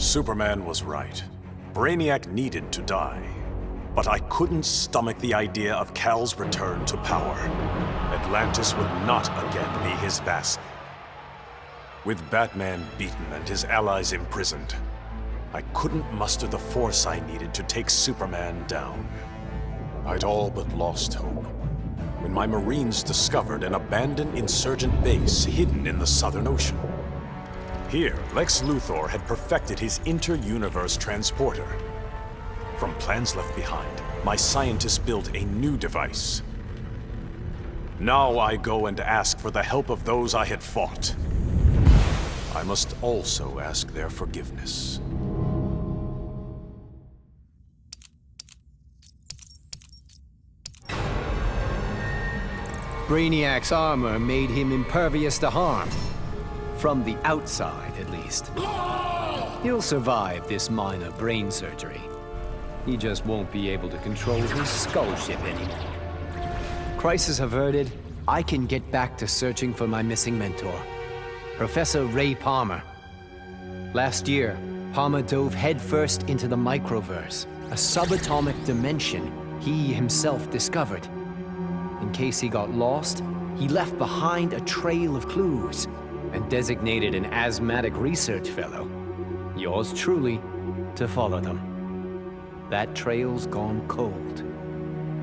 Superman was right. Brainiac needed to die. But I couldn't stomach the idea of Kal's return to power. Atlantis would not again be his vassal. With Batman beaten and his allies imprisoned, I couldn't muster the force I needed to take Superman down. I'd all but lost hope when my Marines discovered an abandoned insurgent base hidden in the Southern Ocean. Here, Lex Luthor had perfected his inter-universe transporter. From plans left behind, my scientists built a new device. Now I go and ask for the help of those I had fought. I must also ask their forgiveness. Brainiac's armor made him impervious to harm. From the outside, at least. He'll survive this minor brain surgery. He just won't be able to control his skull ship anymore. Crisis averted, I can get back to searching for my missing mentor, Professor Ray Palmer. Last year, Palmer dove headfirst into the Microverse, a subatomic dimension he himself discovered. In case he got lost, he left behind a trail of clues and designated an asthmatic research fellow, yours truly, to follow them. That trail's gone cold,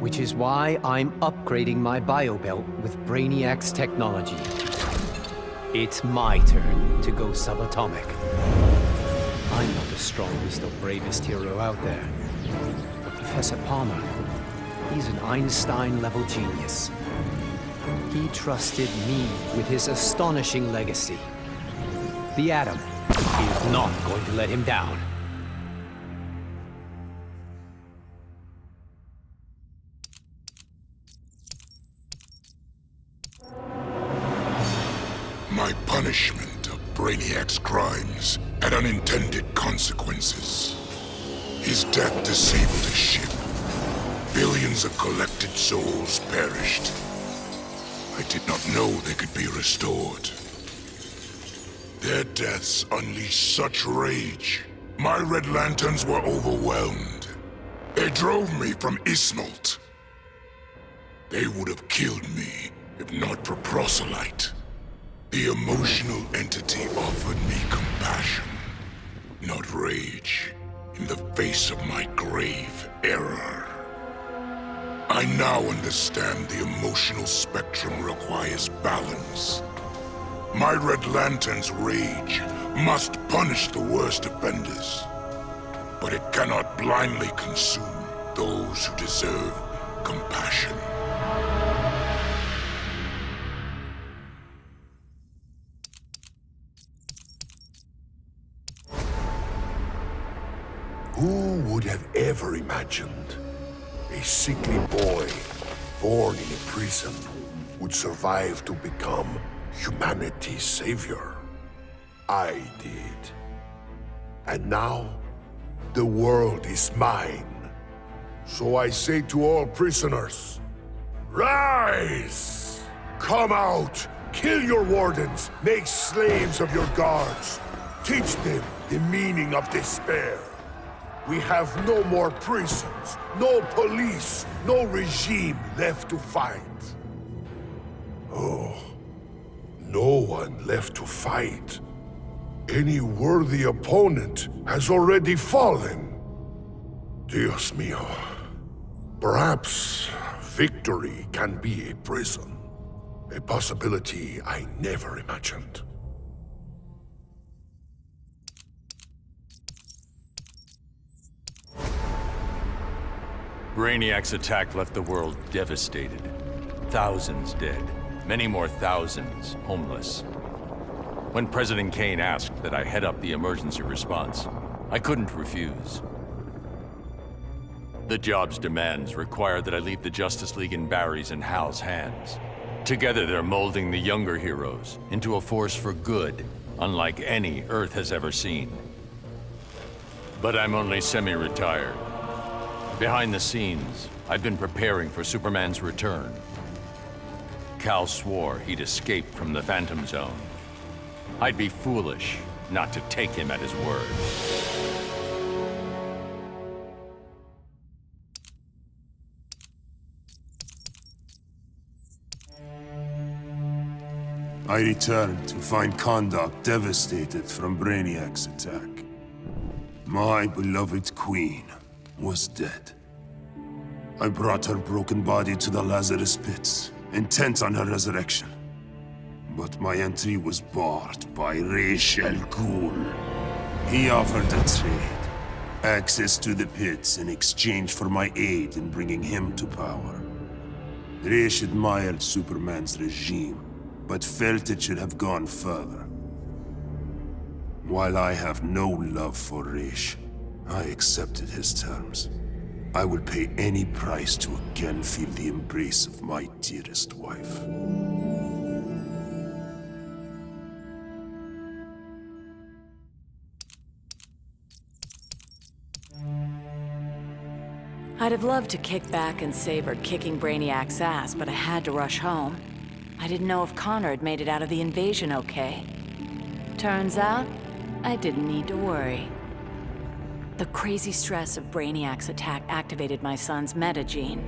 which is why I'm upgrading my biobelt with Brainiac's technology. It's my turn to go subatomic. I'm not the strongest or bravest hero out there, but Professor Palmer, he's an Einstein-level genius. He trusted me with his astonishing legacy. The Atom is not going to let him down. My punishment of Brainiac's crimes had unintended consequences. His death disabled his ship. Billions of collected souls perished. I did not know they could be restored. Their deaths unleashed such rage. My Red Lanterns were overwhelmed. They drove me from Ismalt. They would have killed me if not for Proselyte. The emotional entity offered me compassion, not rage, in the face of my grave error. I now understand the emotional spectrum requires balance. My Red Lantern's rage must punish the worst offenders, but it cannot blindly consume those who deserve compassion. Who would have ever imagined a sickly boy born in a prison would survive to become humanity's savior? I did. And now, the world is mine. So I say to all prisoners, rise! Come out! Kill your wardens! Make slaves of your guards! Teach them the meaning of despair! We have no more prisons, no police, no regime left to fight. Oh, no one left to fight. Any worthy opponent has already fallen. Dios mío. Perhaps victory can be a prison. A possibility I never imagined. Brainiac's attack left the world devastated. Thousands dead, many more thousands homeless. When President Kane asked that I head up the emergency response, I couldn't refuse. The job's demands require that I leave the Justice League in Barry's and Hal's hands. Together they're molding the younger heroes into a force for good, unlike any Earth has ever seen. But I'm only semi-retired. Behind the scenes, I've been preparing for Superman's return. Kal swore he'd escape from the Phantom Zone. I'd be foolish not to take him at his word. I returned to find Kahndaq devastated from Brainiac's attack. My beloved queen was dead. I brought her broken body to the Lazarus Pits, intent on her resurrection. But my entry was barred by Raish Al Ghul. He offered a trade, access to the pits in exchange for my aid in bringing him to power. Raish admired Superman's regime, but felt it should have gone further. While I have no love for Raish, I accepted his terms. I would pay any price to again feel the embrace of my dearest wife. I'd have loved to kick back and savor kicking Brainiac's ass, but I had to rush home. I didn't know if Connor had made it out of the invasion okay. Turns out, I didn't need to worry. The crazy stress of Brainiac's attack activated my son's metagene.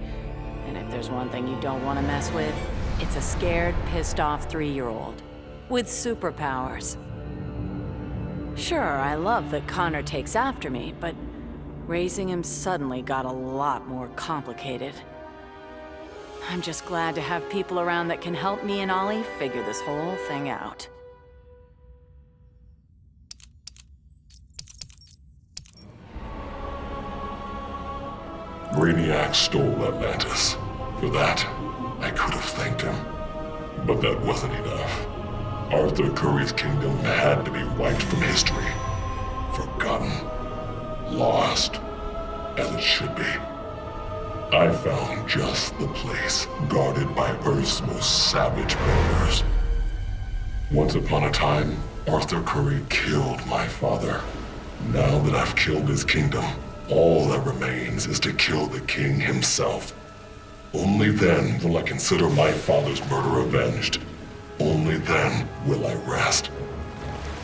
And if there's one thing you don't want to mess with, it's a scared, pissed-off 3-year-old. With superpowers. Sure, I love that Connor takes after me, but raising him suddenly got a lot more complicated. I'm just glad to have people around that can help me and Ollie figure this whole thing out. Brainiac stole Atlantis. For that, I could have thanked him. But that wasn't enough. Arthur Curry's kingdom had to be wiped from history. Forgotten. Lost. As it should be. I found just the place, guarded by Earth's most savage predators. Once upon a time, Arthur Curry killed my father. Now that I've killed his kingdom, all that remains is to kill the king himself. Only then will I consider my father's murder avenged. Only then will I rest.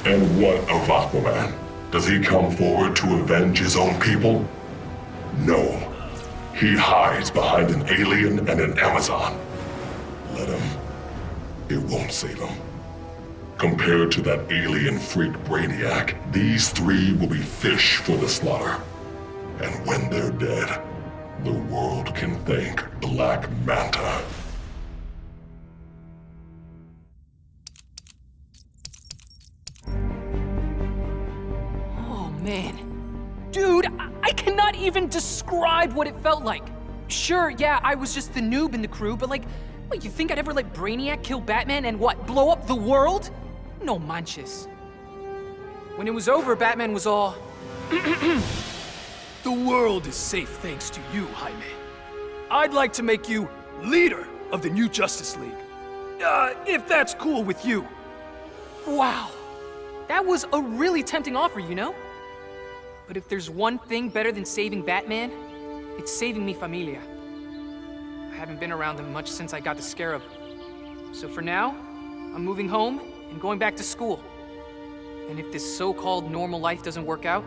And what of Aquaman? Does he come forward to avenge his own people? No. He hides behind an alien and an Amazon. Let him. It won't save him. Compared to that alien freak Brainiac, these three will be fish for the slaughter. And when they're dead, the world can thank Black Manta. Oh man. Dude, I cannot even describe what it felt like. Sure, yeah, I was just the noob in the crew, but like, what, you think I'd ever let Brainiac kill Batman and what, blow up the world? No manches. When it was over, Batman was all... The world is safe thanks to you, Jaime. I'd like to make you leader of the new Justice League. If that's cool with you. Wow. That was a really tempting offer, you know? But if there's one thing better than saving Batman, it's saving mi familia. I haven't been around them much since I got the Scarab. So for now, I'm moving home and going back to school. And if this so-called normal life doesn't work out,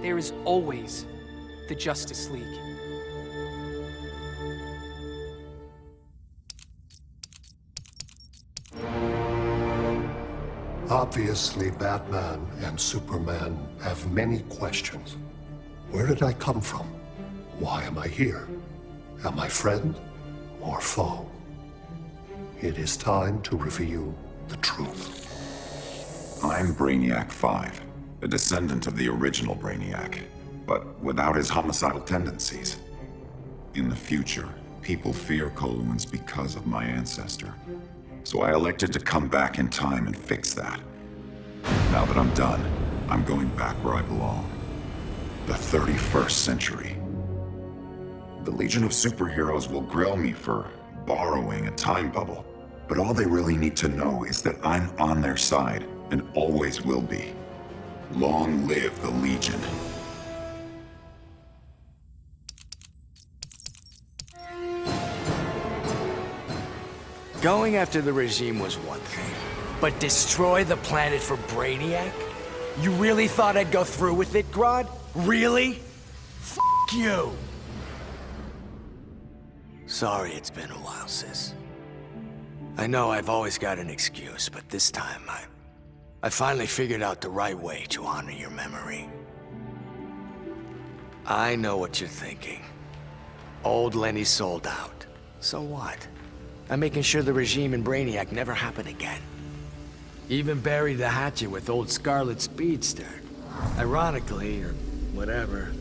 there is always the Justice League. Obviously, Batman and Superman have many questions. Where did I come from? Why am I here? Am I friend or foe? It is time to reveal the truth. I'm Brainiac 5, a descendant of the original Brainiac, but without his homicidal tendencies. In the future, people fear Coluans because of my ancestor. So I elected to come back in time and fix that. Now that I'm done, I'm going back where I belong. The 31st century. The Legion of Superheroes will grill me for borrowing a time bubble, but all they really need to know is that I'm on their side and always will be. Long live the Legion. Going after the regime was one thing, But destroy the planet for Brainiac? You really thought I'd go through with it, Grodd? Really? F*** you! Sorry it's been a while, sis. I know I've always got an excuse, but this time I finally figured out the right way to honor your memory. I know what you're thinking. Old Lenny sold out. So what? I'm making sure the regime and Brainiac never happen again. Even buried the hatchet with old Scarlet Speedster. Ironically, or whatever,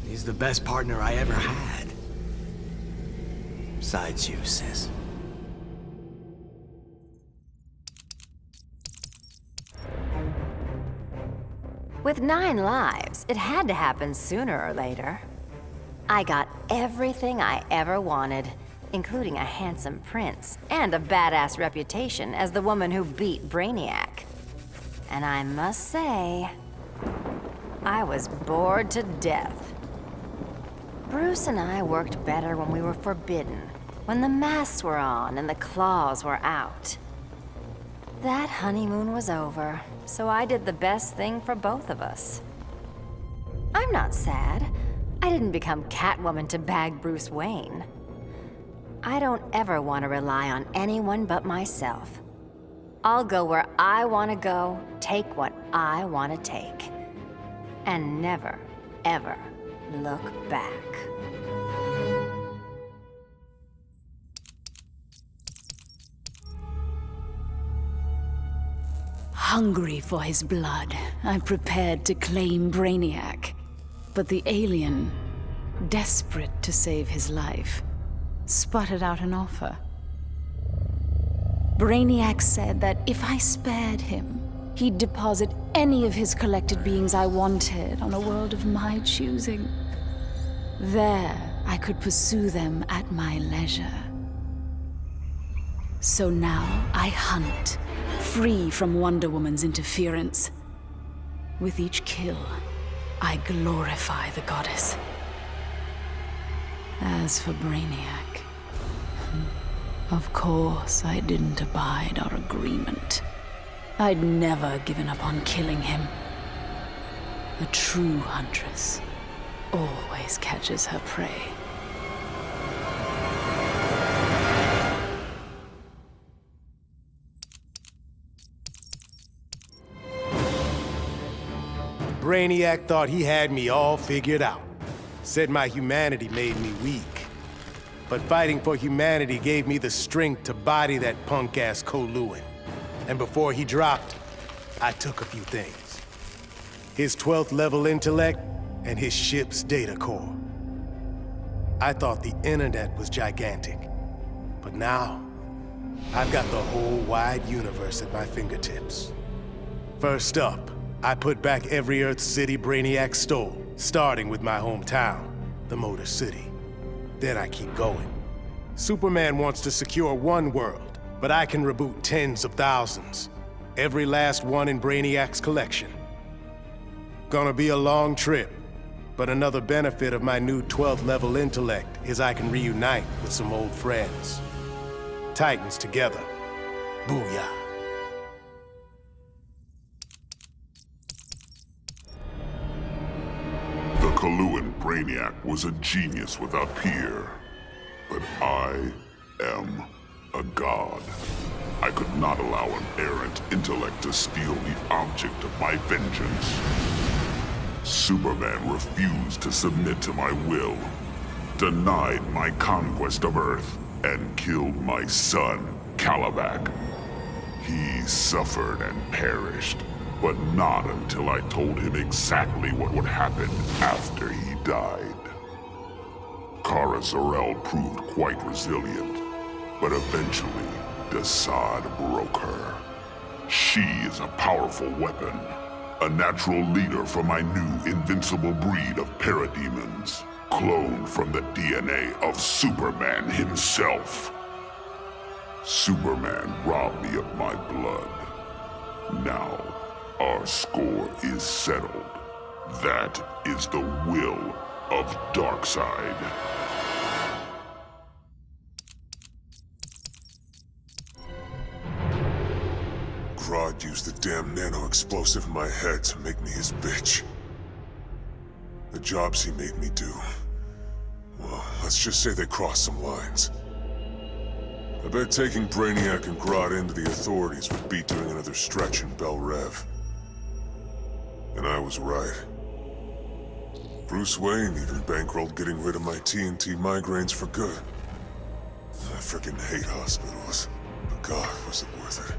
he's the best partner I ever had. Besides you, sis. With 9 lives, it had to happen sooner or later. I got everything I ever wanted, including a handsome prince and a badass reputation as the woman who beat Brainiac. And I must say, I was bored to death. Bruce and I worked better when we were forbidden, when the masks were on and the claws were out. That honeymoon was over, so I did the best thing for both of us. I'm not sad. I didn't become Catwoman to bag Bruce Wayne. I don't ever want to rely on anyone but myself. I'll go where I want to go, take what I want to take. And never, ever look back. Hungry for his blood, I prepared to claim Brainiac. But the alien, desperate to save his life, sputtered out an offer. Brainiac said that if I spared him, he'd deposit any of his collected beings I wanted on a world of my choosing. There, I could pursue them at my leisure. So now I hunt, free from Wonder Woman's interference. With each kill, I glorify the goddess. As for Brainiac, of course I didn't abide our agreement. I'd never given up on killing him. A true huntress always catches her prey. Brainiac thought he had me all figured out. Said my humanity made me weak. But fighting for humanity gave me the strength to body that punk-ass Kowloon. And before he dropped, I took a few things. His 12th level intellect and his ship's data core. I thought the internet was gigantic. But now, I've got the whole wide universe at my fingertips. First up, I put back every Earth city Brainiac stole, starting with my hometown, the Motor City. Then I keep going. Superman wants to secure one world, but I can reboot tens of thousands. Every last one in Brainiac's collection. Gonna be a long trip, but another benefit of my new 12th level intellect is I can reunite with some old friends. Titans together. Booyah. The Kowloon Brainiac was a genius without peer. But I am a god. I could not allow an errant intellect to steal the object of my vengeance. Superman refused to submit to my will, denied my conquest of Earth, and killed my son, Kalibak. He suffered and perished, but not until I told him exactly what would happen after he died. Kara Zor-El proved quite resilient, but eventually, Desaad broke her. She is a powerful weapon, a natural leader for my new invincible breed of parademons, cloned from the DNA of Superman himself. Superman robbed me of my blood. Now, our score is settled. That is the will of Darkseid. used the damn nano-explosive in my head to make me his bitch. The jobs he made me do, well, let's just say they crossed some lines. I bet taking Brainiac and Grodd into the authorities would be doing another stretch in Bel Rev. And I was right. Bruce Wayne even bankrolled getting rid of my TNT migraines for good. I frickin' hate hospitals, but God, was it worth it.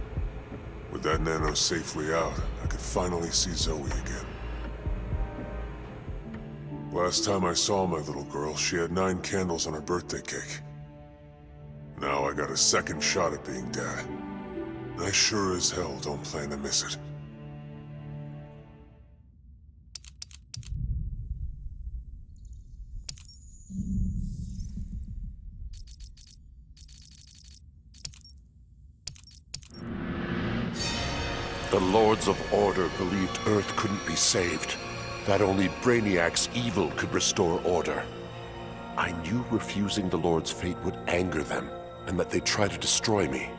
With that nano safely out, I could finally see Zoe again. Last time I saw my little girl, she had 9 candles on her birthday cake. Now I got a second shot at being Dad. I sure as hell don't plan to miss it. The Lords of Order believed Earth couldn't be saved, that only Brainiac's evil could restore order. I knew refusing the Lord's fate would anger them, and that they'd try to destroy me.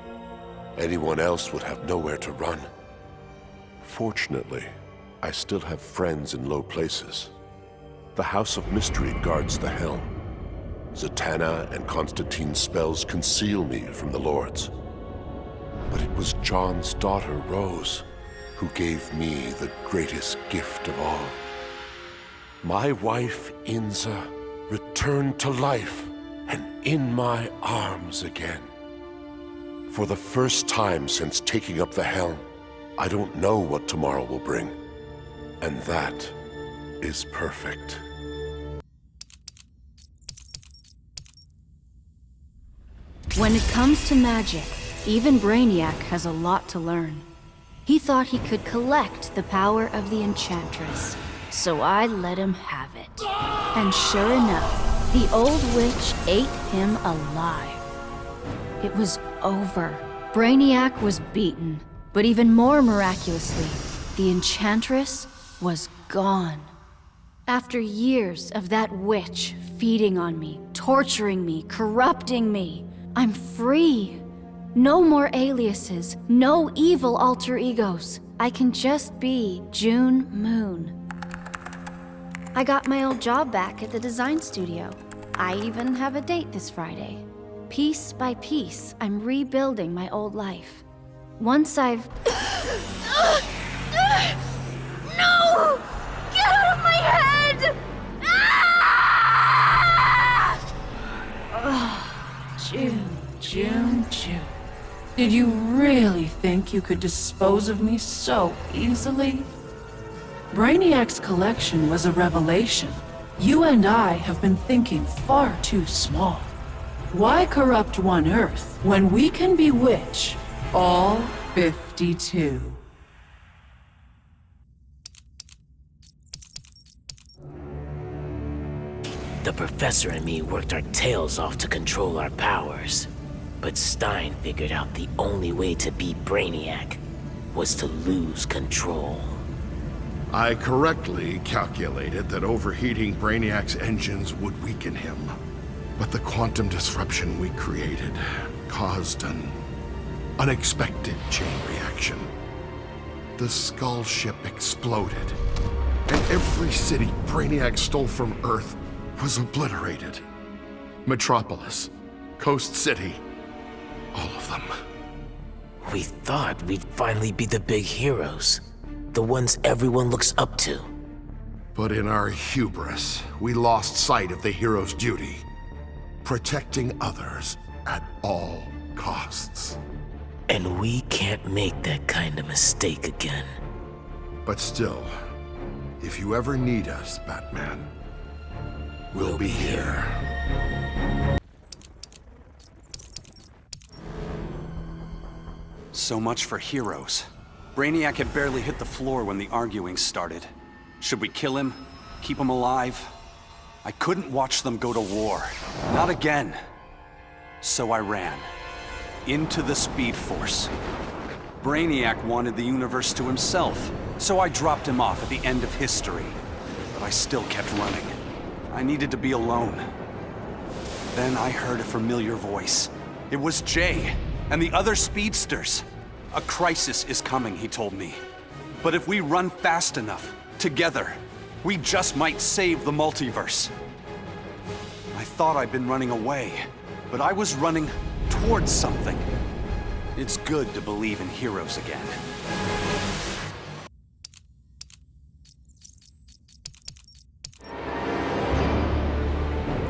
Anyone else would have nowhere to run. Fortunately, I still have friends in low places. The House of Mystery guards the helm. Zatanna and Constantine's spells conceal me from the Lords. But it was John's daughter, Rose, who gave me the greatest gift of all. My wife, Inza, returned to life and in my arms again. For the first time since taking up the helm, I don't know what tomorrow will bring. And that is perfect. When it comes to magic, even Brainiac has a lot to learn. He thought he could collect the power of the Enchantress, so I let him have it. And sure enough, the old witch ate him alive. It was over. Brainiac was beaten, but even more miraculously, the Enchantress was gone. After years of that witch feeding on me, torturing me, corrupting me, I'm free. No more aliases, no evil alter egos. I can just be June Moon. I got my old job back at the design studio. I even have a date this Friday. Piece by piece, I'm rebuilding my old life. Once I've... No! Get out of my head! June. Did you really think you could dispose of me so easily? Brainiac's collection was a revelation. You and I have been thinking far too small. Why corrupt one Earth when we can bewitch all 52? The Professor and me worked our tails off to control our powers. But Stein figured out the only way to beat Brainiac was to lose control. I correctly calculated that overheating Brainiac's engines would weaken him. But the quantum disruption we created caused an unexpected chain reaction. The Skull ship exploded, and every city Brainiac stole from Earth was obliterated. Metropolis, Coast City, all of them. We thought we'd finally be the big heroes. The ones everyone looks up to. But in our hubris, we lost sight of the hero's duty. Protecting others at all costs. And we can't make that kind of mistake again. But still, if you ever need us, Batman, we'll be here. So much for heroes. Brainiac had barely hit the floor when the arguing started. Should we kill him? Keep him alive? I couldn't watch them go to war. Not again. So I ran. Into the Speed Force. Brainiac wanted the universe to himself, so I dropped him off at the end of history. But I still kept running. I needed to be alone. Then I heard a familiar voice. It was Jay and the other speedsters. A crisis is coming, he told me. But if we run fast enough, together, we just might save the multiverse. I thought I'd been running away, but I was running towards something. It's good to believe in heroes again.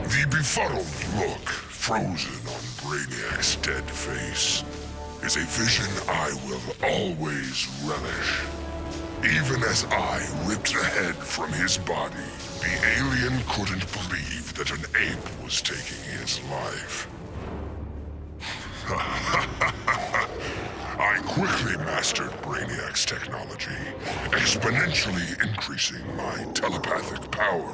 The befuddled look frozen on Brainiac's dead face is a vision I will always relish. Even as I ripped the head from his body, the alien couldn't believe that an ape was taking his life. I quickly mastered Brainiac's technology, exponentially increasing my telepathic power.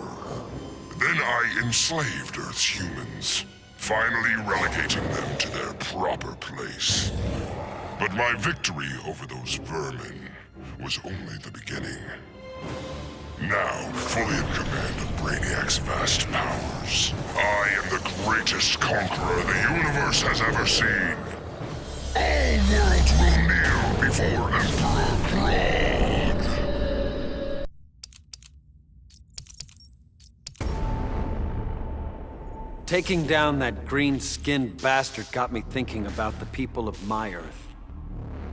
Then I enslaved Earth's humans, finally relegating them to their proper place. But my victory over those vermin was only the beginning. Now, fully in command of Brainiac's vast powers, I am the greatest conqueror the universe has ever seen. All worlds will kneel before Emperor Grodd. Taking down that green-skinned bastard got me thinking about the people of my Earth.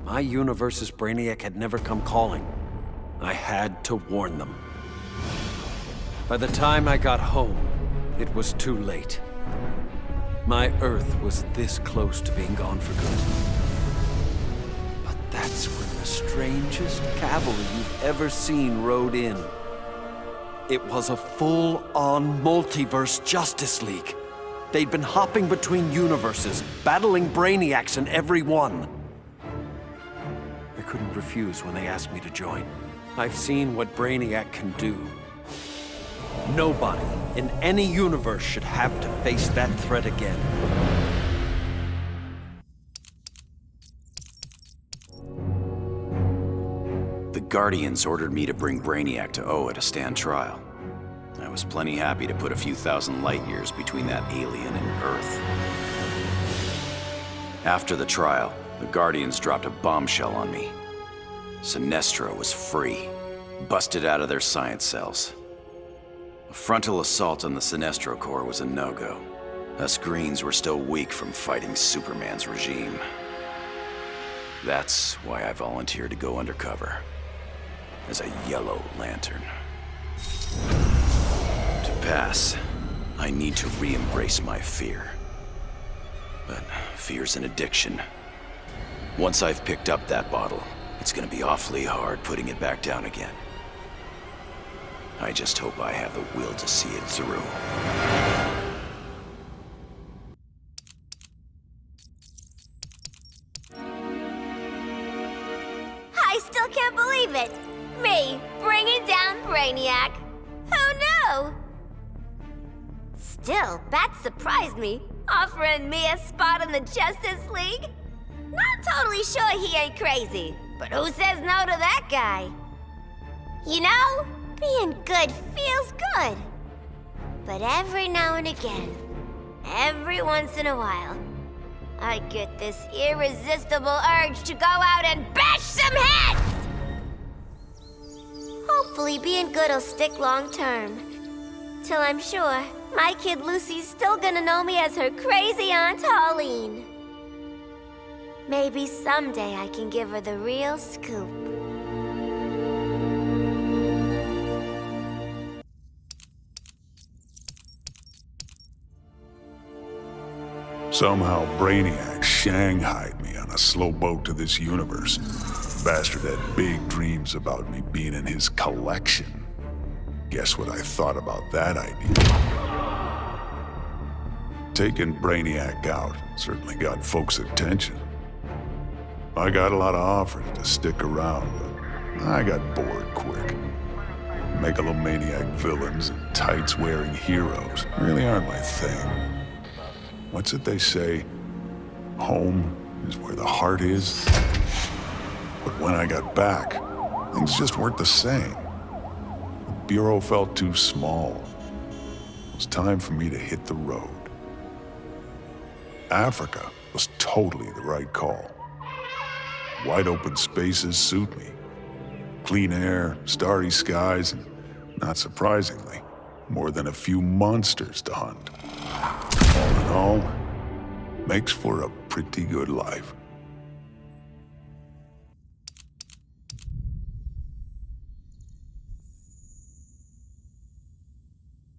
My universe's Brainiac had never come calling. I had to warn them. By the time I got home, it was too late. My Earth was this close to being gone for good. But that's when the strangest cavalry you've ever seen rode in. It was a full-on multiverse Justice League. They'd been hopping between universes, battling Brainiacs in every one. I couldn't refuse when they asked me to join. I've seen what Brainiac can do. Nobody in any universe should have to face that threat again. The Guardians ordered me to bring Brainiac to Oa to stand trial. I was plenty happy to put a few thousand light years between that alien and Earth. After the trial, the Guardians dropped a bombshell on me. Sinestro was free, busted out of their science cells. A frontal assault on the Sinestro Corps was a no-go. Us Greens were still weak from fighting Superman's regime. That's why I volunteered to go undercover as a Yellow Lantern. To pass, I need to re-embrace my fear. But fear's an addiction. Once I've picked up that bottle, it's gonna be awfully hard putting it back down again. I just hope I have the will to see it through. I still can't believe it! Me, bringing down Brainiac! Who knew? Still, Bat surprised me, offering me a spot in the Justice League. Not totally sure he ain't crazy, but who says no to that guy? You know, being good feels good. But every now and again, every once in a while, I get this irresistible urge to go out and bash some heads! Hopefully being good'll stick long term. Till I'm sure my kid Lucy's still gonna know me as her crazy Aunt Pauline. Maybe someday I can give her the real scoop. Somehow Brainiac shanghaied me on a slow boat to this universe. Bastard had big dreams about me being in his collection. Guess what I thought about that idea? Taking Brainiac out certainly got folks' attention. I got a lot of offers to stick around, but I got bored quick. Megalomaniac villains and tights-wearing heroes really aren't my thing. What's it they say? Home is where the heart is. But when I got back, things just weren't the same. The Bureau felt too small. It was time for me to hit the road. Africa was totally the right call. wide open spaces suit me. Clean air, starry skies, and, not surprisingly, more than a few monsters to hunt. All in all, makes for a pretty good life.